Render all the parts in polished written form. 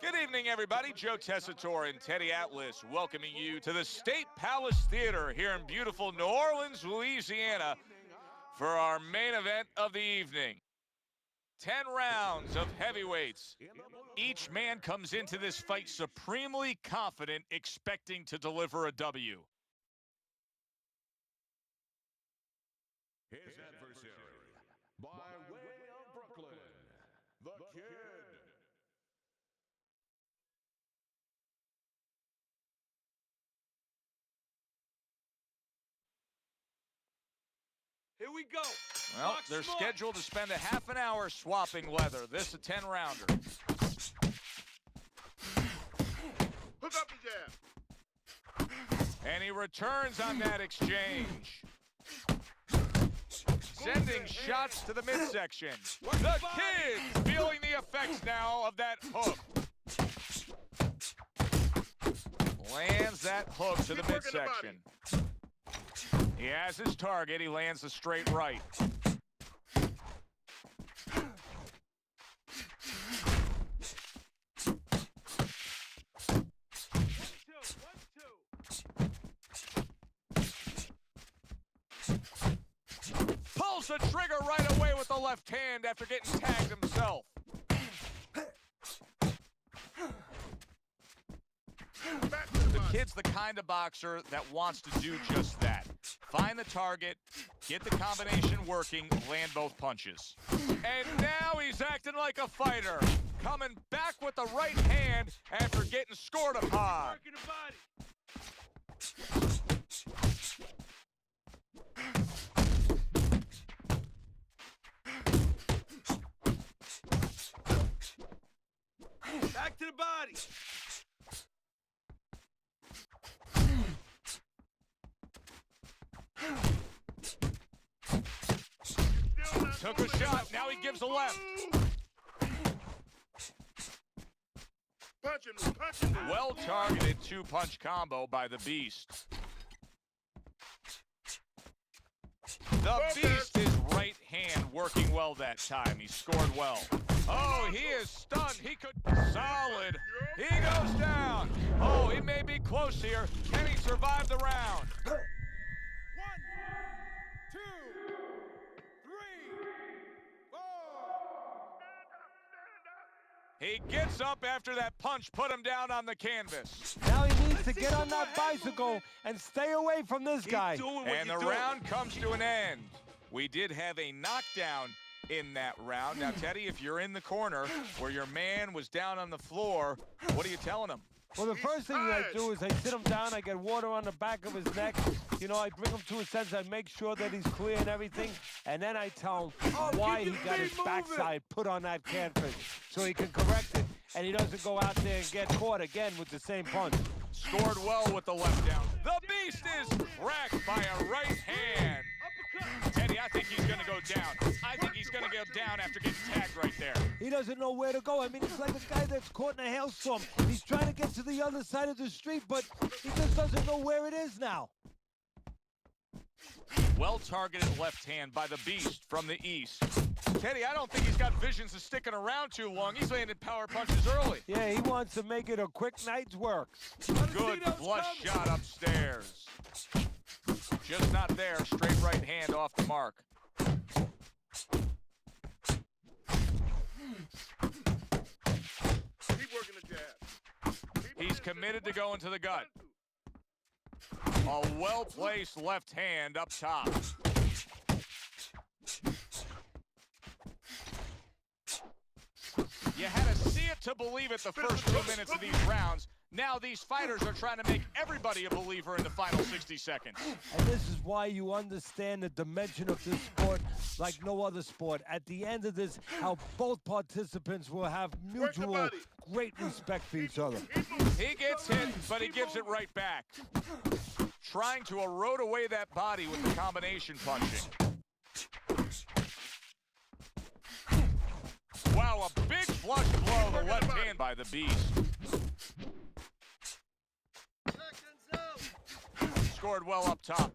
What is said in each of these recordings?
Good evening, everybody. Joe Tessitore and Teddy Atlas welcoming you to the State Palace Theater here in beautiful New Orleans, Louisiana for our main event of the evening. 10 rounds of heavyweights. Each man comes into this fight supremely confident, expecting to deliver a W. His adversary, by way of Brooklyn, the Kid. Here we go. Well, they're scheduled to spend a half an hour swapping leather. This a 10-rounder. Hook up the jab. And he returns on that exchange. Sending shots to the midsection. The Kid feeling the effects now of that hook. Lands that hook to the midsection. He has his target. He lands a straight right. Pulls the trigger right away with the left hand after getting tagged himself. The Kid's the kind of boxer that wants to do just that. Find the target, get the combination working, land both punches. And now he's acting like a fighter, coming back with the right hand after getting scored upon. Back to the body. Took a shot, now he gives a left. Punching. Well-targeted two-punch combo by the Beast. The Beast is right hand working well that time. He scored well. Oh, he is stunned. He could... Solid. He goes down. Oh, he may be close here. Can he survive the round? 1, 2, 3, 4. He gets up after that punch put him down on the canvas. Now he needs to get on that bicycle and stay away from this guy. And the round comes to an end. We did have a knockdown in that round. Now, Teddy, if you're in the corner where your man was down on the floor, what are you telling him? Well, the first thing I do is I sit him down, I get water on the back of his neck. You know, I bring him to a sense, I make sure that he's clear and everything, and then I tell him why he got his backside put on that canvas so he can correct it, and he doesn't go out there and get caught again with the same punch. Scored well with the left down. The Beast is cracked by a right hand. Teddy, I think he's going to go down. I think he's going to go down after getting tagged right there. He doesn't know where to go. I mean, it's like a guy that's caught in a hailstorm. He's trying to get to the other side of the street, but he just doesn't know where it is now. Well-targeted left hand by the Beast from the east. Teddy, I don't think he's got visions of sticking around too long. He's landing power punches early. Yeah, he wants to make it a quick night's work. Good flush shot upstairs. Just not there. Straight right hand off the mark. Keep working the jab. He's committed to going to the gut. A well-placed left hand up top. You had to see it to believe it the first 2 minutes of these rounds. Now these fighters are trying to make everybody a believer in the final 60 seconds. And this is why you understand the dimension of this sport like no other sport. At the end of this, how both participants will have mutual great respect for each other. He gets hit, but he gives it right back. Trying to erode away that body with the combination punching. Wow, a big flush blow, the left hand by the Beast. Scored well up top.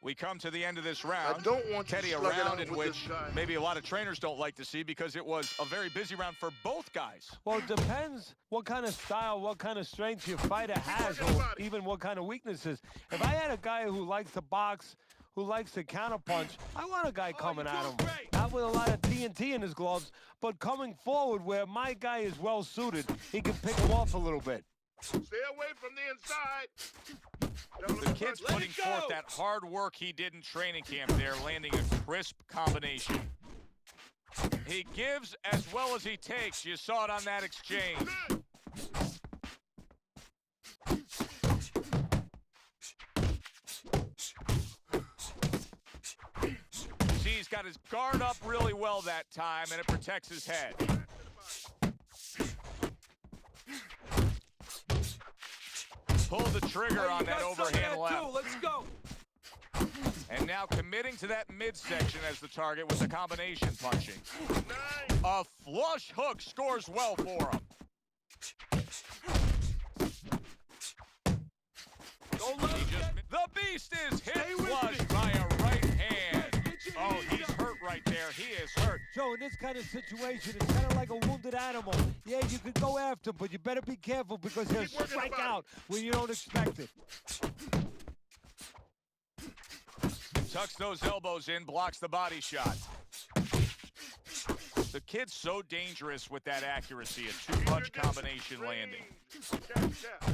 We come to the end of this round. I don't want you Teddy, to a slug it round out in with which this guy. maybe a lot of trainers don't like to see because it was a very busy round for both guys. Well, it depends what kind of style, what kind of strength your fighter has, or even what kind of weaknesses. If I had a guy who likes to box, who likes to counterpunch, I want a guy coming at him. Not with a lot of TNT in his gloves, but coming forward where my guy is well suited, he can pick him off a little bit. Stay away from the inside. The kid's putting forth that hard work he did in training camp there, landing a crisp combination. He gives as well as he takes. You saw it on that exchange. See, he's got his guard up really well that time, and it protects his head. Pull the trigger on that overhand left. Let's go. And now committing to that midsection as the target with the combination punching. A flush hook scores well for him. The Beast is hit flush by a right hand. Oh, he's hurt right there. He is hurt. Joe, in this kind of situation, it's kind of like a wounded animal. Yeah, you can go after him, but you better be careful because he'll strike out when you don't expect it. Tucks those elbows in, blocks the body shot. The kid's so dangerous with that accuracy, a two-punch combination landing.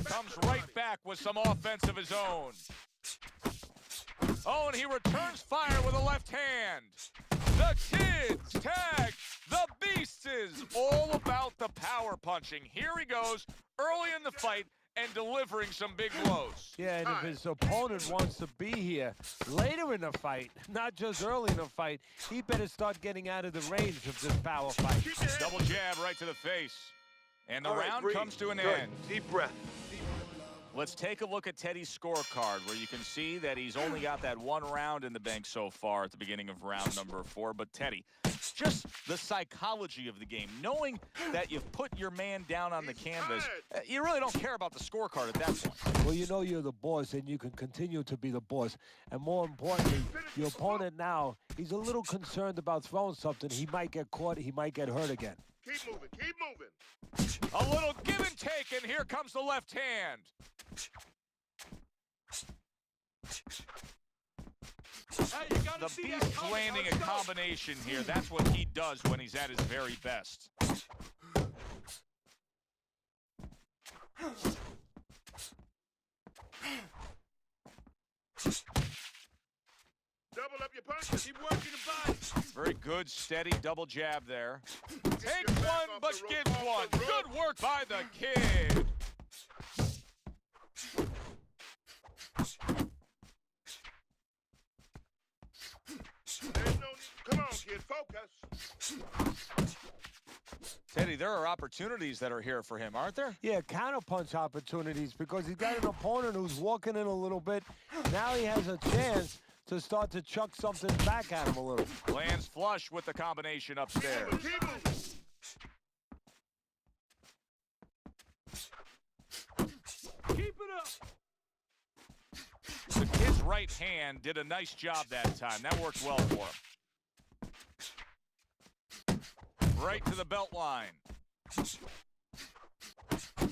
Comes right back with some offense of his own. Oh, and he returns fire with a left hand. The kids tag. The Beast is all about the power punching. Here he goes early in the fight and delivering some big blows. Yeah, and if his opponent wants to be here later in the fight, not just early in the fight, he better start getting out of the range of this power fight. Double jab right to the face. And the round comes to an end. Deep breath. Let's take a look at Teddy's scorecard, where you can see that he's only got that one round in the bank so far at the beginning of round number 4. But Teddy, just the psychology of the game, knowing that you've put your man down on the canvas, you really don't care about the scorecard at that point. Well, you know you're the boss, and you can continue to be the boss. And more importantly, your opponent now, he's a little concerned about throwing something. He might get caught. He might get hurt again. Keep moving, keep moving. A little give and take, and here comes the left hand. The Beast landing a combination here. That's what he does when he's at his very best. Double up your punches. Keep working the body. Very good, steady double jab there. Takes one, but gives one. Good work by the kid. Come on, kid, focus. Teddy, there are opportunities that are here for him, aren't there? Yeah, counterpunch opportunities because he's got an opponent who's walking in a little bit. Now he has a chance to start to chuck something back at him a little. Lands flush with the combination upstairs. Keep moving. Keep it up. The kid's right hand did a nice job that time. That worked well for him. Right to the belt line.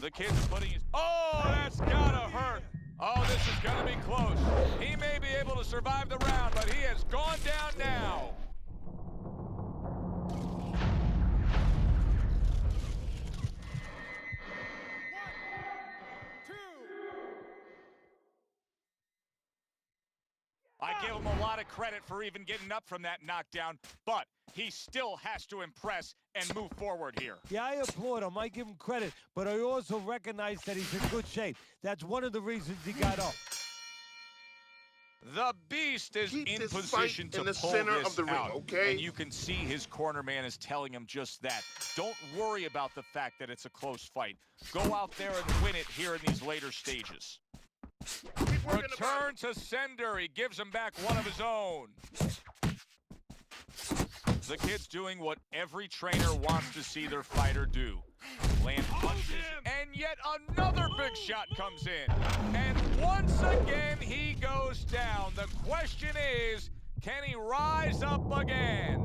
The kid's putting his... Oh, that's gotta hurt. Oh, this is gonna be close. He may be able to survive the round, but he has gone down now. I give him a lot of credit for even getting up from that knockdown, but he still has to impress and move forward here. Yeah, I applaud him. I give him credit, but I also recognize that he's in good shape. That's one of the reasons he got up. The Beast is Keep in this position fight to in the pull center this of the ring, out. okay? And you can see his corner man is telling him just that. Don't worry about the fact that it's a close fight. Go out there and win it here in these later stages. Return to sender. He gives him back one of his own. The kid's doing what every trainer wants to see their fighter do. Land punches, and yet another big shot comes in. And once again he goes down. The question is, can he rise up again?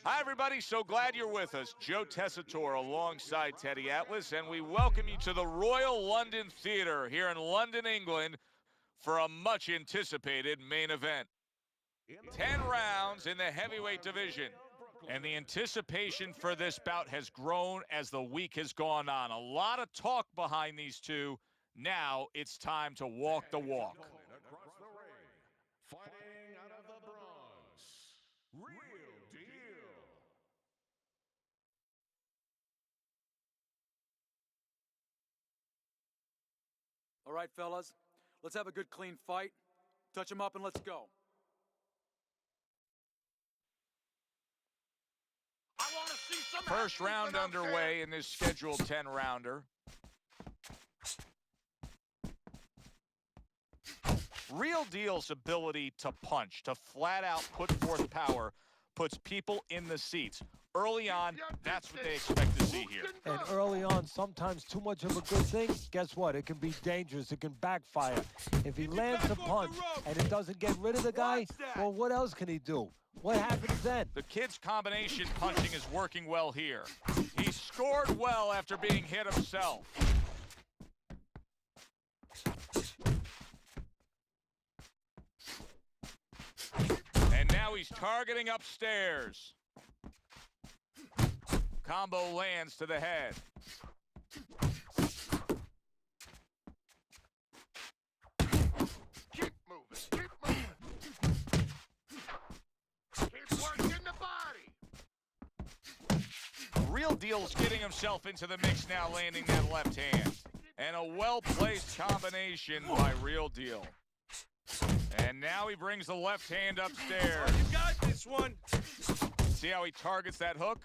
Hi, everybody. So glad you're with us. Joe Tessitore alongside Teddy Atlas, and we welcome you to the Royal London Theatre here in London, England, for a much-anticipated main event. 10 rounds in the heavyweight division, and the anticipation for this bout has grown as the week has gone on. A lot of talk behind these two. Now it's time to walk the walk. Across the ring, fighting out of the Bronx, Real Deal. All right, fellas, let's have a good, clean fight. Touch him up and let's go. I want to see some First action round out there. underway in this scheduled 10-rounder. Real Deal's ability to punch, to flat out put forth power, puts people in the seats. Early on, that's what they expect to see here. And early on, sometimes too much of a good thing, guess what? It can be dangerous. It can backfire. If he lands a punch and it doesn't get rid of the guy, well, what else can he do? What happens then? The kid's combination punching is working well here. He scored well after being hit himself. And now he's targeting upstairs. Combo lands to the head. Keep moving. Keep moving. Keep working the body. Real Deal's getting himself into the mix now, landing that left hand. And a well-placed combination by Real Deal. And now he brings the left hand upstairs. You got this one. See how he targets that hook?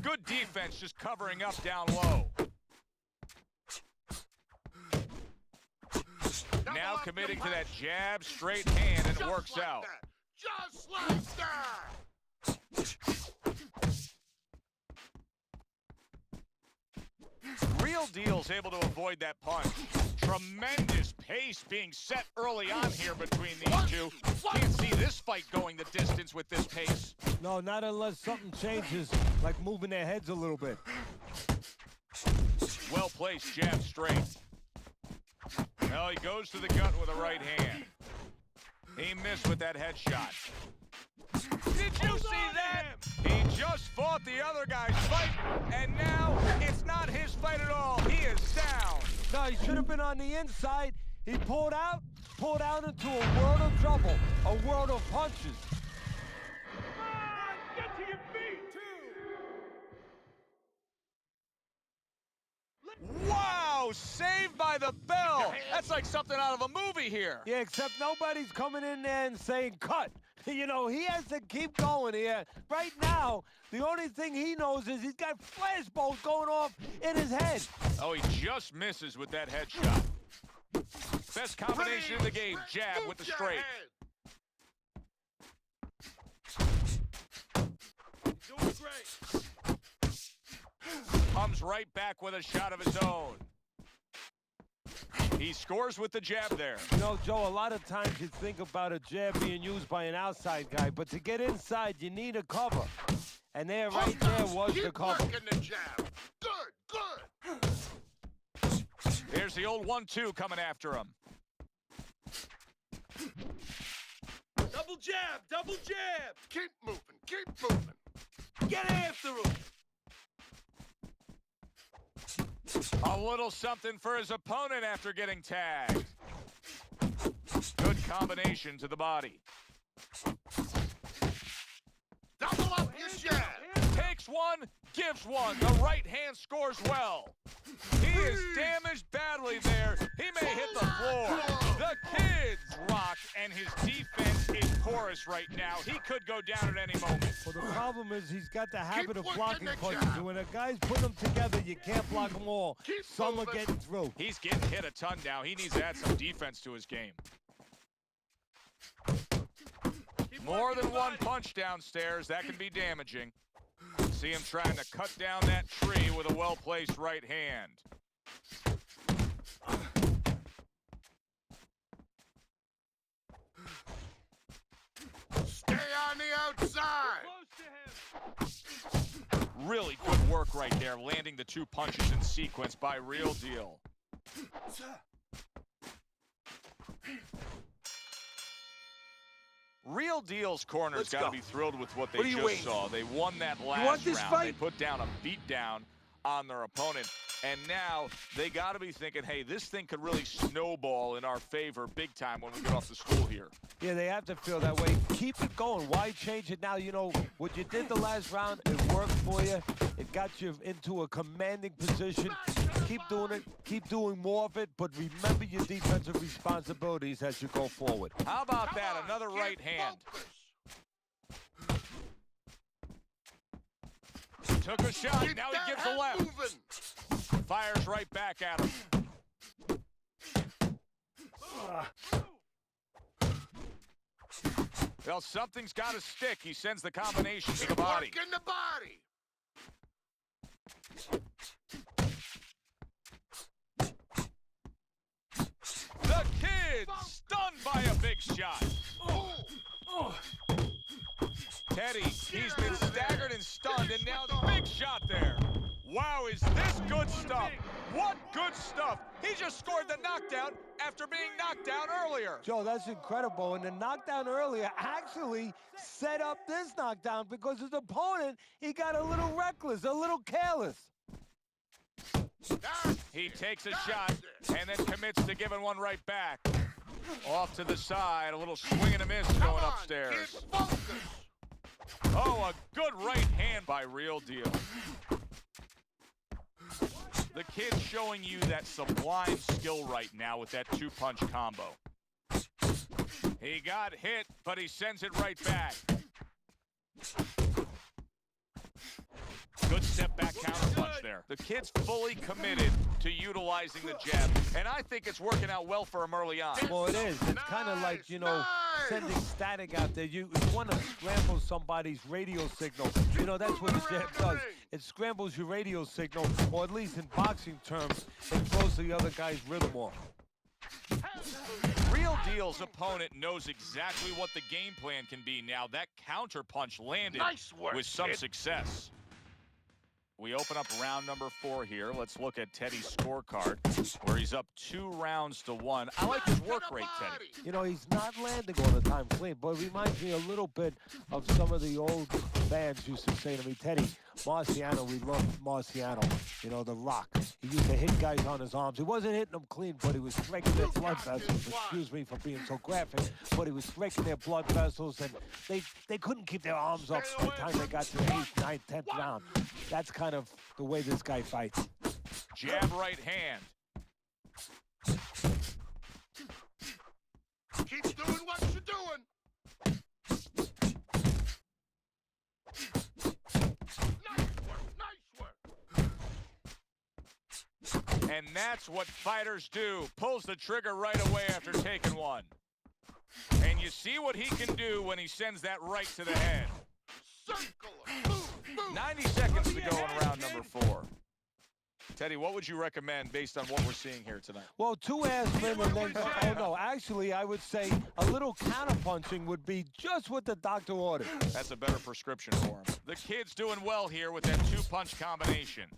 Good defense, just covering up down low. Now committing to that jab, straight hand, and it works like out. that. Just like that. Real Deal's able to avoid that punch. Tremendous pace being set early on here between these two. Can't see this fight going the distance with this pace. No, not unless something changes, like moving their heads a little bit. Well-placed jab straight. Well, he goes to the gut with a right hand. He missed with that headshot. Did you see that? He just fought the other guy's fight, and now it's not his fight at all. He is down. No, he should have been on the inside. He pulled out into a world of trouble, a world of punches. Wow, saved by the bell. That's like something out of a movie here. Yeah, except nobody's coming in there and saying cut. You know, he has to keep going here. Right now, the only thing he knows is he's got flashballs going off in his head. Oh, he just misses with that headshot. Best combination in the game, jab with the straight. Doing great. Comes right back with a shot of his own. He scores with the jab there. You know, Joe, a lot of times you think about a jab being used by an outside guy, but to get inside, you need a cover. And there, right there, was the cover. Keep working the jab. Good, good. There's the old 1-2 coming after him. Double jab, double jab. Keep moving, keep moving. Get after him. A little something for his opponent after getting tagged. Good combination to the body. Double up your jab. Takes one, gives one. The right hand scores well. He is damaged badly there. He may hit the floor. The kids rock, and his defense is porous right now. He could go down at any moment. Well, the problem is he's got the habit of working blocking the punches. jab. And when a guy's putting them together, you can't block them all. Keep Some are moving. getting through. He's getting hit a ton now. He needs to add some defense to his game. Keep More working than the one body. punch downstairs. That can be damaging. See him trying to cut down that tree with a well-placed right hand. Stay on the outside. Close to him. Really good work right there, landing the 2 punches in sequence by Real Deal. Real Deal's corner's Let's got to go. be thrilled with what they What are you just waiting saw. They won that want last this round. fight? They put down a beatdown on their opponent. And now they got to be thinking, hey, this thing could really snowball in our favor big time when we get off the school here. Yeah, they have to feel that way. Keep it going. Why change it now? You know, what you did the last round, it worked for you. It got you into a commanding position. Keep doing it. Keep doing more of it. But remember your defensive responsibilities as you go forward. How about Come that? on, Another keep right hand. focused. Took a shot. Keep Now that he gives a head left. moving. Fires right back at him. Well, something's got to stick. He sends the combination to the body. Working the body. The kid stunned by a big shot. Teddy, he's been staggered and stunned, and now the big shot there. Wow, is this good stuff? What good stuff? He just scored the knockdown after being knocked down earlier. Joe, that's incredible. And the knockdown earlier actually set up this knockdown because his opponent, he got a little reckless, a little careless. He takes a shot and then commits to giving one right back. Off to the side, a little swing and a miss Come going on, upstairs. keep focused. Oh, a good right hand by Real Deal. The kid's showing you that sublime skill right now with that 2-punch combo. He got hit, but he sends it right back. Good step back counter punch there. The kid's fully committed to utilizing the jab, and I think it's working out well for him early on. Well, it is. It's kind of like, you know, sending static out there. You want to scramble somebody's radio signal. You know, that's what the jab does. It scrambles your radio signal, or at least in boxing terms, it throws the other guy's rhythm off. Real Deal's opponent knows exactly what the game plan can be now. That counter punch landed Nice work, with some kid. success. We open up round number 4 here. Let's look at Teddy's scorecard, where he's up 2 rounds to 1. I like his work rate, Teddy. You know, he's not landing all the time clean, but it reminds me a little bit of some of the old fans used to say to me, Teddy, Marciano, we love Marciano, you know, the Rock. He used to hit guys on his arms. He wasn't hitting them clean, but he was breaking their blood vessels. Excuse me for being so graphic, but he was breaking their blood vessels, and they couldn't keep their arms up by the time they got to the 8th, 9th, 10th round. That's kind of the way this guy fights. Jab right hand. Keep doing what you're doing. Nice work, nice work. And that's what fighters do. Pulls the trigger right away after taking one. And you see what he can do when he sends that right to the head. Circle 'em. Move, move. 90 seconds to go in round number 4. Teddy, what would you recommend based on what we're seeing here tonight? Well, 2 aspirin and then, oh no, actually I would say a little counterpunching would be just what the doctor ordered. That's a better prescription for him. The kid's doing well here with that 2-punch combination.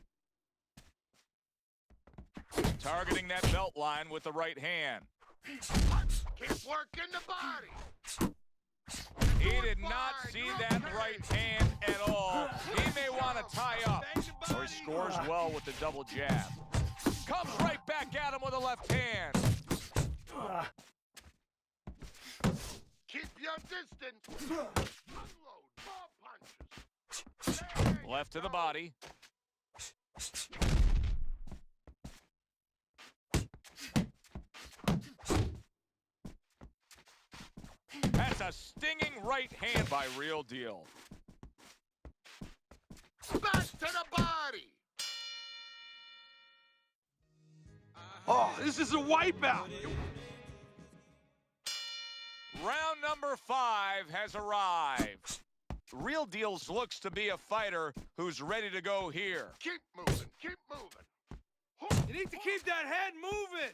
Targeting that belt line with the right hand. Keep working the body. He did not see that right hand at all. He may want to tie up. Or he scores well with the double jab. Comes right back at him with a left hand. Keep your distance. Unload more punches. There you Left to the go. body. That's a stinging right hand by Real Deal. Back to the body. Oh, this is a wipeout. Round number 5 has arrived. Real Deals looks to be a fighter who's ready to go here. Keep moving, keep moving. You need to keep that head moving.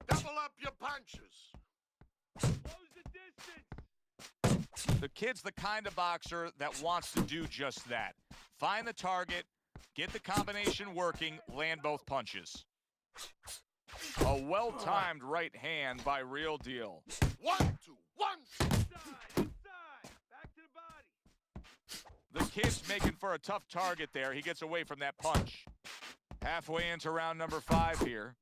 Double up your punches. Close the distance. The kid's the kind of boxer that wants to do just that. Find the target, get the combination working, land both punches. A well-timed right hand by Real Deal. 1, 2, 1, 2. Inside. Back to the body. The kid's making for a tough target there. He gets away from that punch. Halfway into round number 5 here.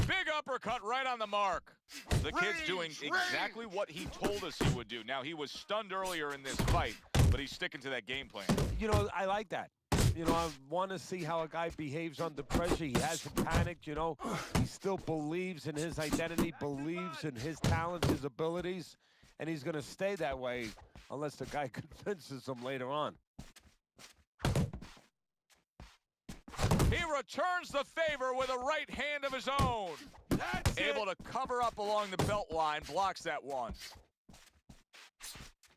Big uppercut right on the mark. The kid's doing exactly what he told us he would do. Now, he was stunned earlier in this fight, but he's sticking to that game plan. You know, I like that. You know, I want to see how a guy behaves under pressure. He hasn't panicked, you know. He still believes in his identity, believes in his talents, his abilities, and he's going to stay that way unless the guy convinces him later on. He returns the favor with a right hand of his own. That's Able to cover up along the belt line, blocks that one.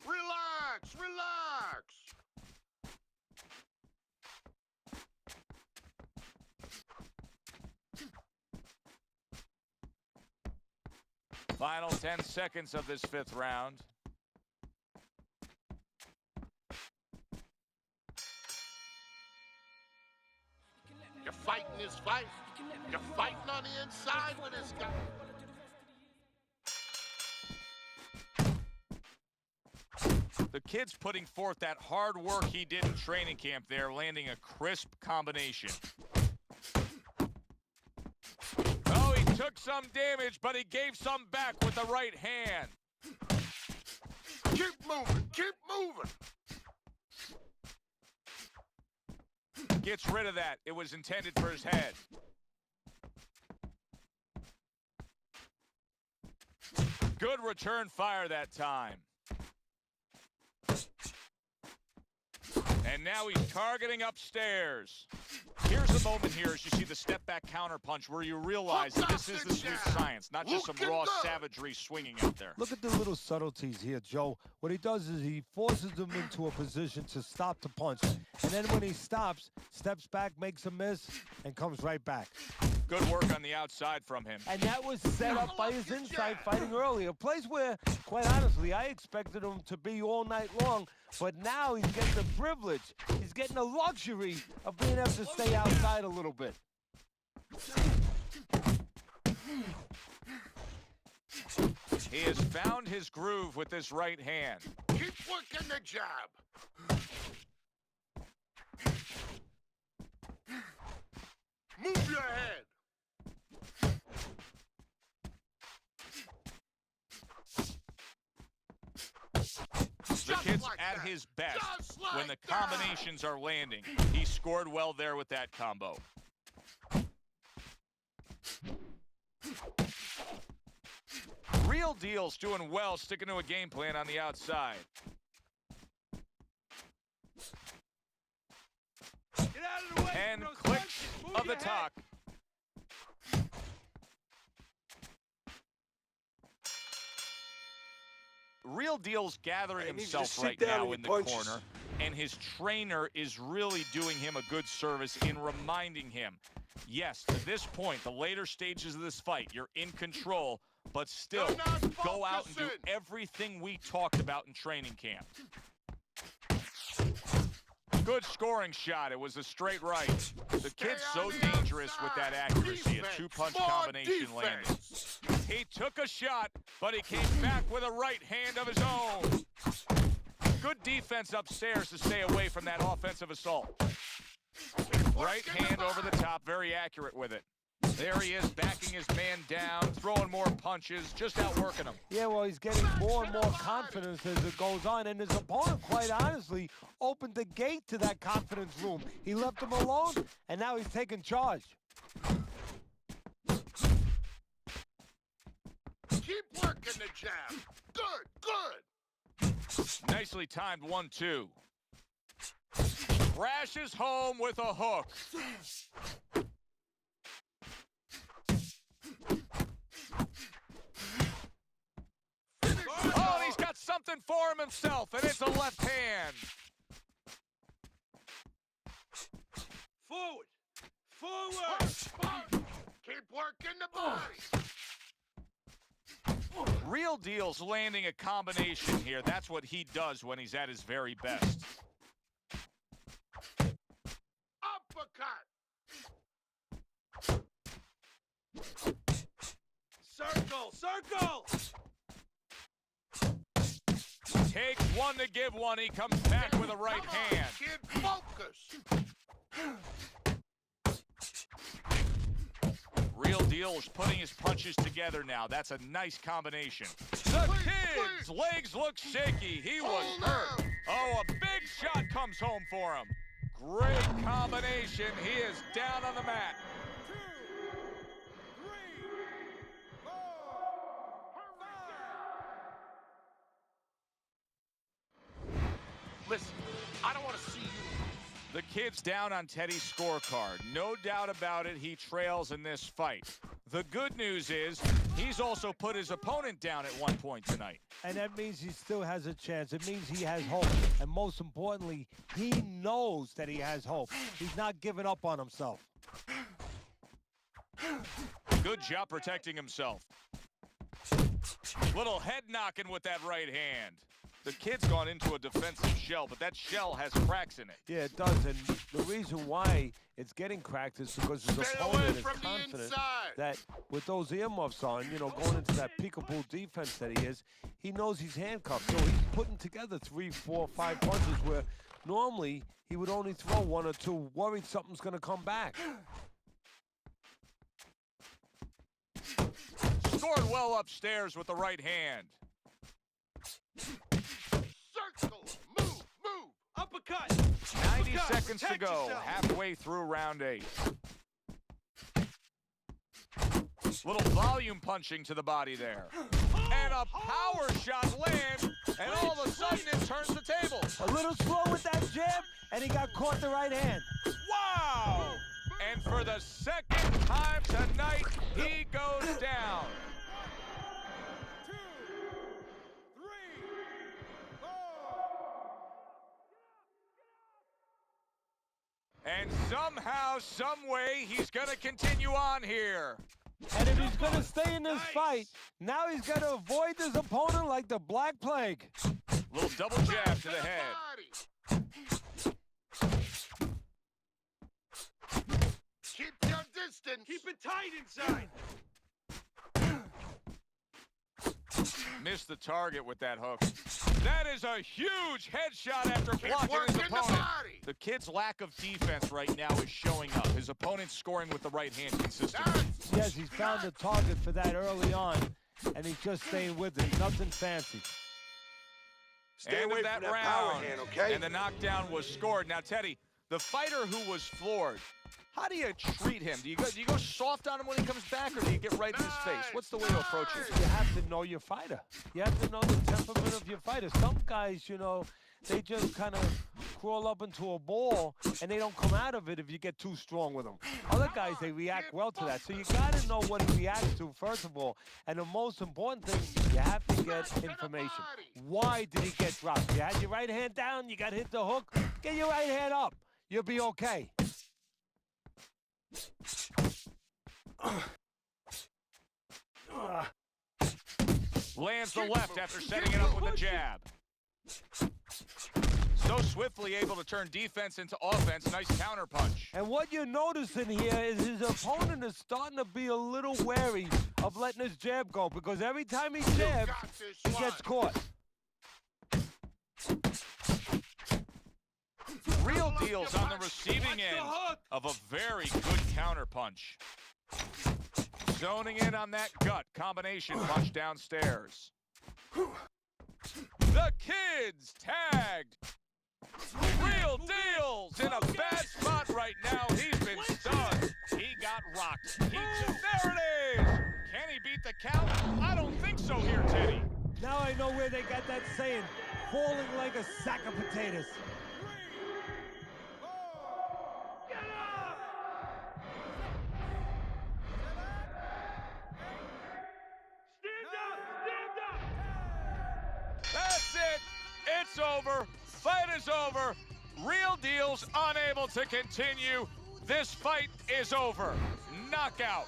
Relax, relax. Final 10 seconds of this 5th round. You're fighting this fight. You're fighting on the inside with this guy. The kid's putting forth that hard work he did in training camp there, landing a crisp combination. Oh, he took some damage, but he gave some back with the right hand. Keep moving, keep moving. Gets rid of that. It was intended for his head. Good return fire that time. And now he's targeting upstairs. Here's a moment here as you see the step-back counterpunch where you realize that this is the smooth science, not just some raw savagery swinging out there. Look at the little subtleties here, Joe. What he does is he forces him into a position to stop the punch. And then when he stops, steps back, makes a miss, and comes right back. Good work on the outside from him. And that was set up by his inside fighting earlier. A place where, quite honestly, I expected him to be all night long. But now he's getting the privilege. He's getting the luxury of being able to stay outside a little bit. He has found his groove with this right hand. Keep working the jab. Move your head. The kid's at his best when the combinations are landing. He scored well there with that combo. Real Deal's doing well, sticking to a game plan on the outside. Get out of the way. And from those clicks punches. Move of the your head. talk. Real Deal's gathering He needs himself to sit right down now when in the he punches. corner, and his trainer is really doing him a good service in reminding him, yes, to this point, the later stages of this fight, you're in control, but still, You're not go out and do focusing. everything we talked about in training camp. Good scoring shot. It was a straight right. The kid's so Stay on the dangerous with that outside. accuracy. Defense. A two-punch More combination landed. defense. He took a shot, but he came back with a right hand of his own. Good defense upstairs to stay away from that offensive assault. Right hand over the top, very accurate with it. There he is, backing his man down, throwing more punches, just outworking him. Yeah, well, he's getting more and more confidence as it goes on, and his opponent, quite honestly, opened the gate to that confidence room. He left him alone, and now he's taking charge. Keep working the jab. Good, good. Nicely timed 1-2. Crashes home with a hook. Oh, and he's got something for him himself, and it's a left hand. Forward. Forward. Punch, punch. Keep working the body. Real Deal's landing a combination here. That's what he does when he's at his very best. Uppercut. Circle. Circle. Takes one to give one. He comes back with a right Come on, hand. kid, focus. Real Deal's putting his punches together now. That's a nice combination. The kid's legs look shaky. He was Hold hurt. on. Oh, a big shot comes home for him. Great combination. He is down on the mat. 2, 3, 4, 5. Listen, I don't want to see you. The kid's down on Teddy's scorecard. No doubt about it, he trails in this fight. The good news is he's also put his opponent down at one point tonight. And that means he still has a chance. It means he has hope. And most importantly, he knows that he has hope. He's not giving up on himself. Good job protecting himself. Little head knocking with that right hand. The kid's gone into a defensive shell, but that shell has cracks in it. Yeah, it does. And the reason why it's getting cracked is because his Stay opponent away is from the confident inside. that with those earmuffs on, you know, going into that peekaboo defense that he is, he knows he's handcuffed. So he's putting together 3, 4, 5 punches where normally he would only throw 1 or 2, worried something's going to come back. Scored well upstairs with the right hand. Circle. Move, move. Uppercut. 90 Uppercut. seconds to Protect go, yourself. halfway through round 8. Little volume punching to the body there. And a power shot lands, and all of a sudden it turns the tables. A little slow with that jab, and he got caught the right hand. Wow! And for the second time tonight, he goes down. 2, 3, 4. And somehow, some way, he's going to continue on here. And if he's going to stay in this fight, now he's got to avoid his opponent like the Black Plague. Little double jab to the head. Body. Keep your distance. Keep it tight inside. Missed the target with that hook. That is a huge headshot after blocking his opponent. The kid's lack of defense right now is showing up. His opponent's scoring with the right hand consistently. Yes, he's found the target for that early on, and he's just staying with it. Nothing fancy. Stay End away of that from that round, power hand, okay? and the knockdown was scored. Now, Teddy, the fighter who was floored, how do you treat him? Do you go soft on him when he comes back, or do you get right in his face? What's the way to approach it? You have to know your fighter. You have to know the temperament of your fighter. Some guys, you know, they just kind of crawl up into a ball, and they don't come out of it if you get too strong with them. Other guys, they react well to that. So you got to know what he reacts to, first of all. And the most important thing, you have to get information. Why did he get dropped? You had your right hand down, you got hit the hook, get your right hand up. You'll be okay. Lands the left after setting it up with a jab. So swiftly able to turn defense into offense. Nice counterpunch. And what you're noticing here is his opponent is starting to be a little wary of letting his jab go, because every time he jabs, he gets caught. Real deals on the receiving end of a very good counterpunch. Zoning in on that gut combination punch downstairs. The kid's tagged. Real deals in a bad spot right now. He's been stunned. He got rocked. There it is. Can he beat the count? I don't think so here, Teddy. Now I know where they got that saying, falling like a sack of potatoes. That's it. It's over. Fight is over. Real deals unable to continue. This fight is over. Knockout.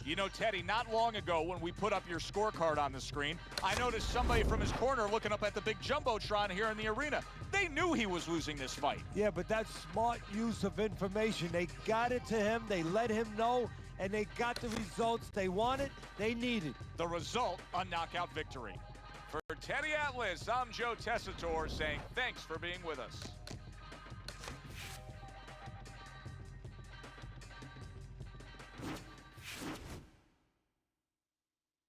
You know, Teddy, not long ago when we put up your scorecard on the screen, I noticed somebody from his corner looking up at the big Jumbotron here in the arena. They knew he was losing this fight. Yeah, but that's smart use of information. They got it to him, they let him know, and they got the results they wanted, they needed. The result, a knockout victory. For Teddy Atlas, I'm Joe Tessitore saying thanks for being with us.